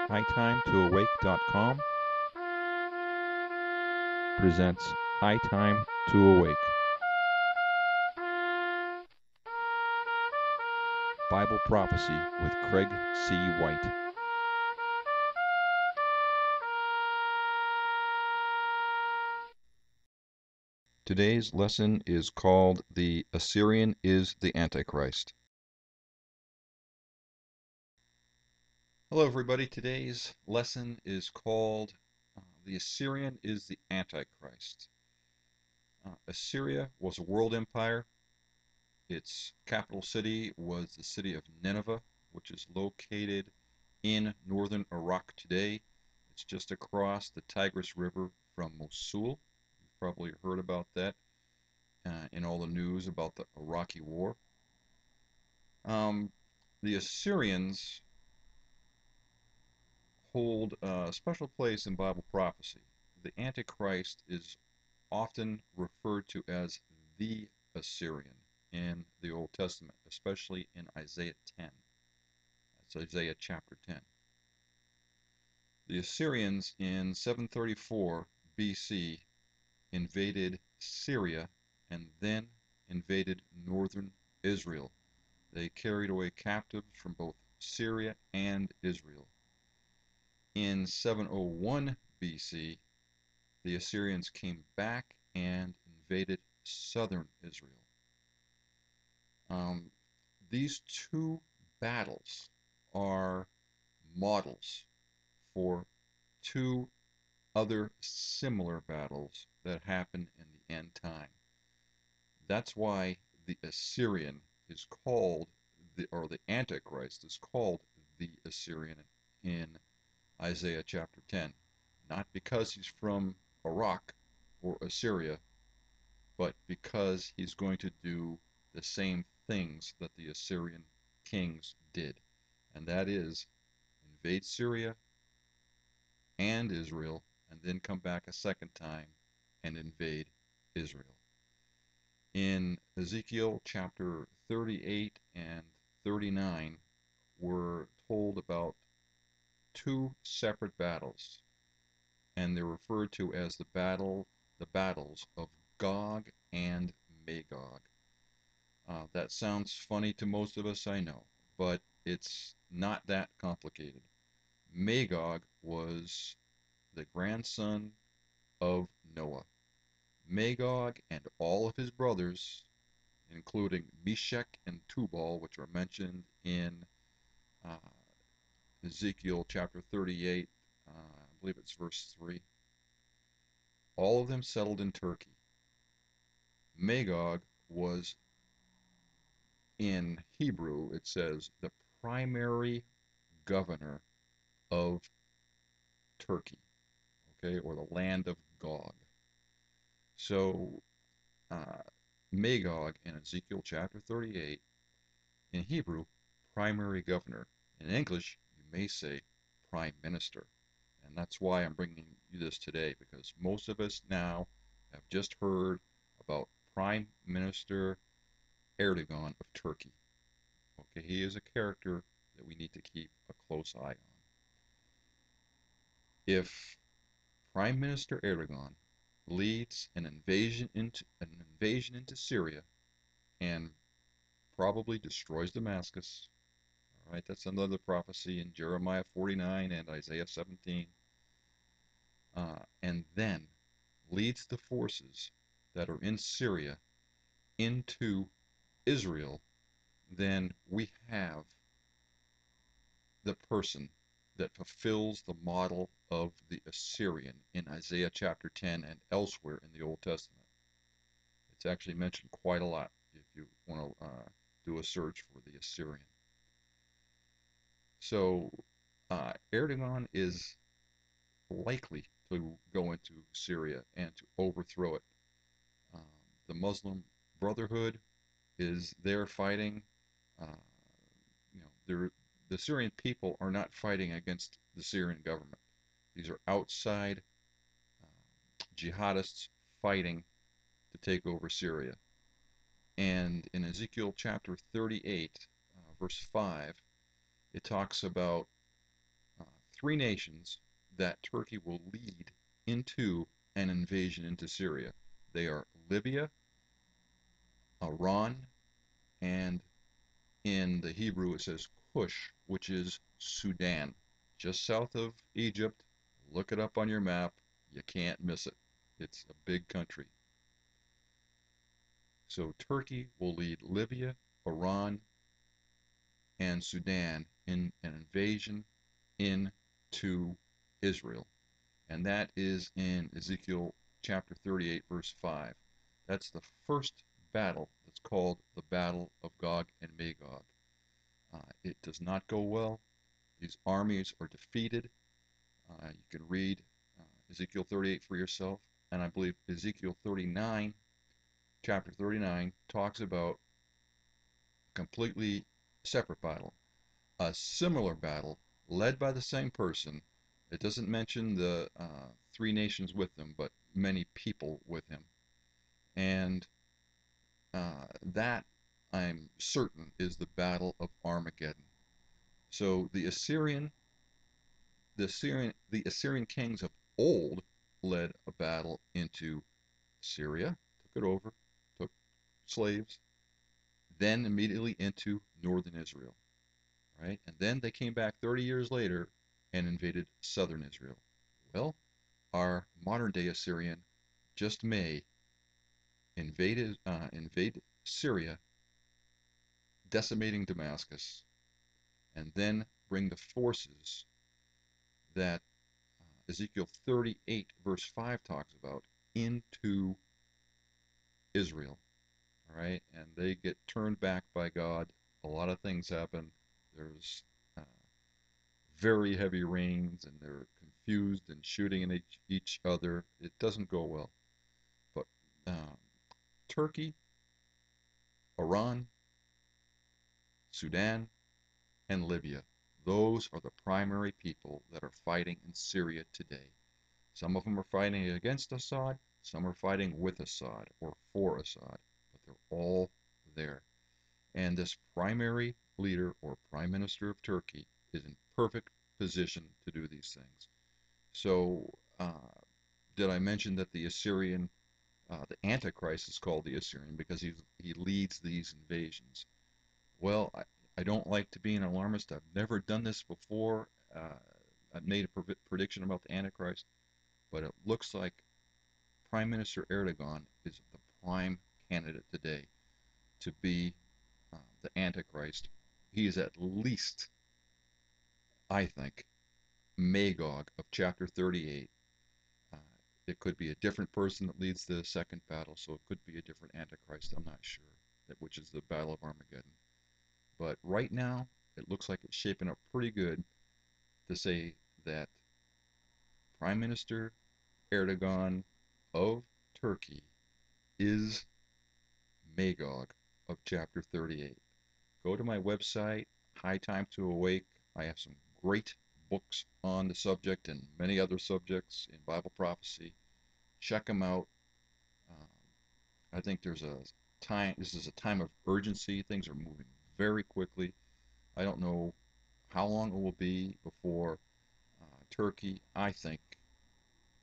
hightimetoawake.com presents High Time to Awake. Bible Prophecy with Craig C. White. Today's lesson is called The Assyrian is the Antichrist. Hello everybody, today's lesson is called The Assyrian is the Antichrist. Assyria was a world empire. Its capital city was the city of Nineveh, which is located in northern Iraq today. It's just across the Tigris River from Mosul. You've probably heard about that in all the news about the Iraqi war. The Assyrians hold a special place in Bible prophecy. The Antichrist is often referred to as the Assyrian in the Old Testament, especially in Isaiah 10. That's Isaiah chapter 10. The Assyrians in 734 BC invaded Syria and then invaded northern Israel. They carried away captives from both Syria and Israel. In 701 BC, the Assyrians came back and invaded southern Israel. These two battles are models for two other similar battles that happen in the end time. That's why the Assyrian is called, or the Antichrist is called the Assyrian in Isaiah chapter 10. Not because he's from Iraq or Assyria, but because he's going to do the same things that the Assyrian kings did, and that is invade Syria and Israel, and then come back a second time and invade Israel. In Ezekiel chapter 38 and 39, we're told about two separate battles, and they're referred to as the battles of Gog and Magog. That sounds funny to most of us, I know, but it's not that complicated. Magog was the grandson of Noah. Magog and all of his brothers, including Meshech and Tubal, which are mentioned in Ezekiel chapter 38, I believe it's verse 3, all of them settled in Turkey. Magog was, in Hebrew, it says, the primary governor of Turkey, okay, or the land of Gog. So Magog in Ezekiel chapter 38, in Hebrew, primary governor. In English, you may say prime minister. And that's why I'm bringing you this today, because most of us now have just heard about Prime Minister Erdogan of Turkey. Okay, he is a character that we need to keep a close eye on. If Prime Minister Erdogan leads an invasion into Syria and probably destroys Damascus, all right, that's another prophecy in Jeremiah 49 and Isaiah 17, and then leads the forces that are in Syria into Israel, then we have the person that fulfills the model of the Assyrian in Isaiah chapter 10 and elsewhere in the Old Testament. It's actually mentioned quite a lot if you want to do a search for the Assyrian. So Erdogan is likely to go into Syria and to overthrow it. The Muslim Brotherhood is there fighting. The Syrian people are not fighting against the Syrian government. These are outside jihadists fighting to take over Syria. And in Ezekiel chapter 38, verse 5, it talks about three nations that Turkey will lead into an invasion into Syria. They are Libya, Iran, and in the Hebrew it says Cush, which is Sudan, just south of Egypt. Look it up on your map. You can't miss it. It's a big country. So Turkey will lead Libya, Iran, and Sudan in an invasion into Israel. And that is in Ezekiel chapter 38, verse 5. That's the first battle that's called the Battle of Gog and Magog. It does not go well. These armies are defeated. You can read Ezekiel 38 for yourself. And I believe Ezekiel 39, chapter 39, talks about a completely separate battle. A similar battle led by the same person. It doesn't mention the three nations with him, but many people with him. And that, I'm certain, is the Battle of Armageddon. So the Assyrian kings of old led a battle into Syria, took it over, took slaves, then immediately into northern Israel, right? And then they came back 30 years later and invaded southern Israel. Well, our modern day Assyrian just may invade Syria, decimating Damascus, and then bring the forces that Ezekiel 38, verse 5 talks about into Israel. All right, and they get turned back by God. A lot of things happen. There's uh, very heavy rains, and they're confused and shooting at each other. It doesn't go well. But um, Turkey, Iran, Sudan, and Libya, those are the primary people that are fighting in Syria today. Some of them are fighting against Assad, some are fighting with Assad or for Assad, but they're all there. And this primary leader or prime minister of Turkey is in perfect position to do these things. So, did I mention that the Antichrist is called the Assyrian because he leads these invasions? Well, I don't like to be an alarmist. I've never done this before. I've made a prediction about the Antichrist, but it looks like Prime Minister Erdogan is the prime candidate today to be the Antichrist. He is at least, I think, Magog of chapter 38. Uh, it could be a different person that leads the second battle, so it could be a different Antichrist. I'm not sure, which is the Battle of Armageddon. But right now, it looks like it's shaping up pretty good to say that Prime Minister Erdogan of Turkey is Magog of chapter 38. Go to my website, High Time to Awake. I have some great books on the subject and many other subjects in Bible prophecy. Check them out. Um, I think this is a time of urgency. Things are moving very quickly. I don't know how long it will be before Turkey, I think,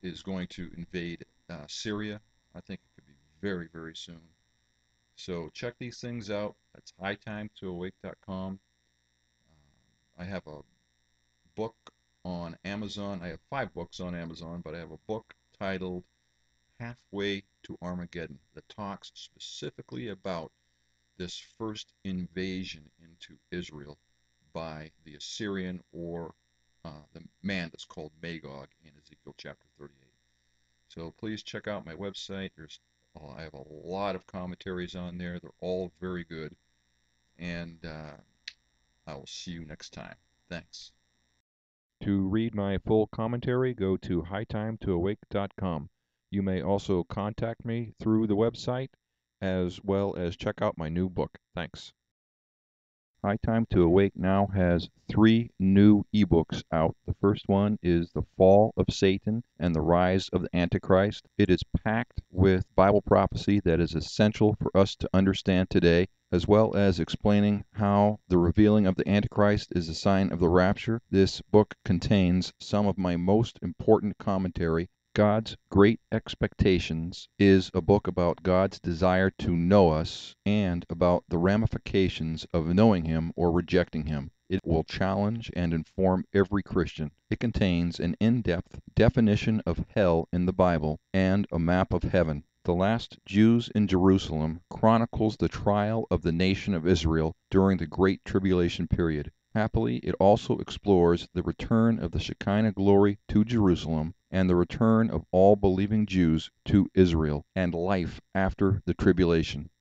is going to invade Syria. I think it could be very, very soon. So check these things out. That's hightimetoawake.com. I have a book on Amazon. I have 5 books on Amazon, but I have a book titled Halfway to Armageddon that talks specifically about this first invasion into Israel by the Assyrian or the man that's called Magog in Ezekiel chapter 38. So please check out my website. I have a lot of commentaries on there. They're all very good. And I will see you next time. Thanks. To read my full commentary, go to hightimetoawake.com. You may also contact me through the website as well as check out my new book. Thanks. High Time to Awake now has 3 new ebooks out. The first one is The Fall of Satan and the Rise of the Antichrist. It is packed with Bible prophecy that is essential for us to understand today, as well as explaining how the revealing of the Antichrist is a sign of the rapture. This book contains some of my most important commentary. God's Great Expectations is a book about God's desire to know us and about the ramifications of knowing Him or rejecting Him. It will challenge and inform every Christian. It contains an in-depth definition of hell in the Bible and a map of heaven. The Last Jews in Jerusalem chronicles the trial of the nation of Israel during the Great Tribulation period. Happily, it also explores the return of the Shekinah glory to Jerusalem and the return of all believing Jews to Israel and life after the tribulation.